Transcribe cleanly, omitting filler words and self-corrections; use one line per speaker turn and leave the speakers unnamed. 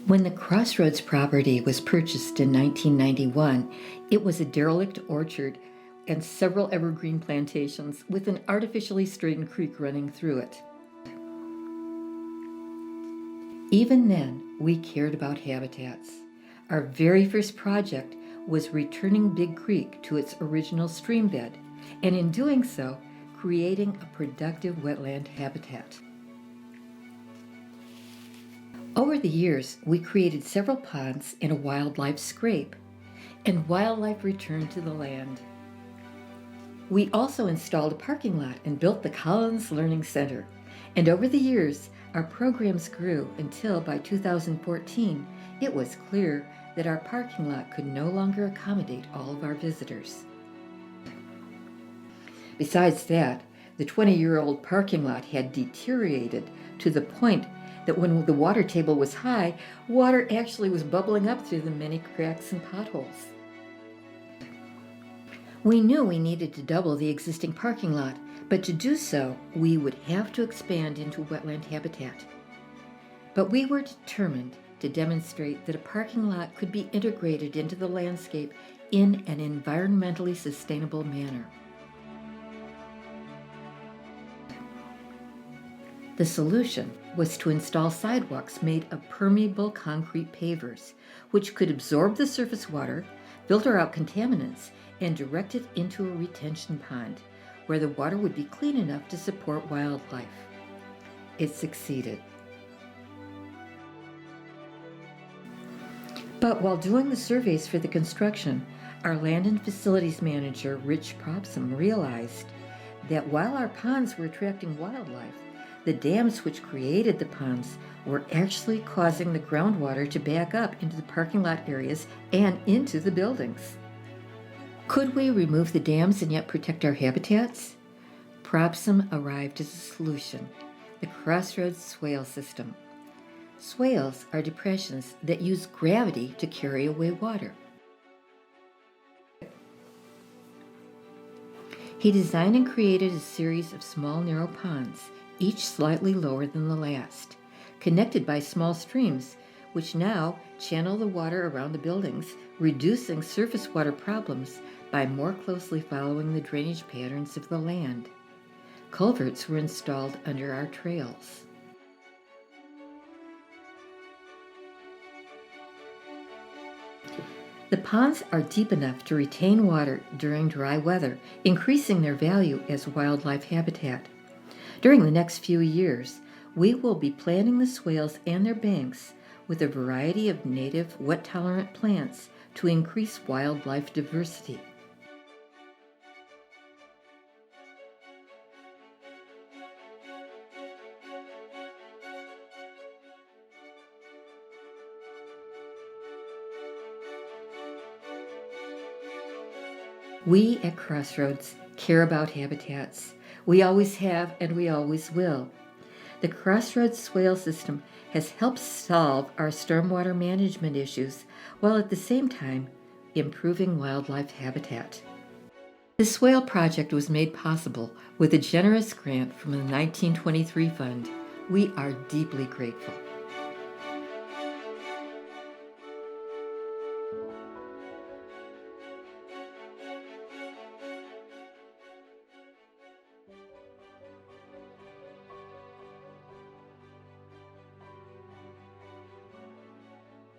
When the Crossroads property was purchased in 1991, it was a derelict orchard and several evergreen plantations with an artificially straightened creek running through it. Even then, we cared about habitats. Our very first project was returning Big Creek to its original stream bed, and in doing so, creating a productive wetland habitat. Over the years, we created several ponds and a wildlife scrape, and wildlife returned to the land. We also installed a parking lot and built the Collins Learning Center, and over the years, our programs grew until by 2014, it was clear that our parking lot could no longer accommodate all of our visitors. Besides that, the 20-year-old parking lot had deteriorated to the point that when the water table was high, water actually was bubbling up through the many cracks and potholes. We knew we needed to double the existing parking lot, but to do so, we would have to expand into wetland habitat. But we were determined to demonstrate that a parking lot could be integrated into the landscape in an environmentally sustainable manner. The solution was to install sidewalks made of permeable concrete pavers, which could absorb the surface water, filter out contaminants, and direct it into a retention pond, where the water would be clean enough to support wildlife. It succeeded. But while doing the surveys for the construction, our land and facilities manager, Rich Propsom, realized that while our ponds were attracting wildlife, the dams which created the ponds were actually causing the groundwater to back up into the parking lot areas and into the buildings. Could we remove the dams and yet protect our habitats? Propsom arrived at a solution: the Crossroads Swale system. Swales are depressions that use gravity to carry away water. He designed and created a series of small, narrow ponds, each slightly lower than the last, connected by small streams, which now channel the water around the buildings, reducing surface water problems by more closely following the drainage patterns of the land. Culverts were installed under our trails. The ponds are deep enough to retain water during dry weather, increasing their value as wildlife habitat. During the next few years, we will be planting the swales and their banks with a variety of native wet-tolerant plants to increase wildlife diversity. We at Crossroads care about habitats. We always have and we always will. The Crossroads Swale system has helped solve our stormwater management issues while at the same time improving wildlife habitat. The Swale project was made possible with a generous grant from the 1923 fund. We are deeply grateful.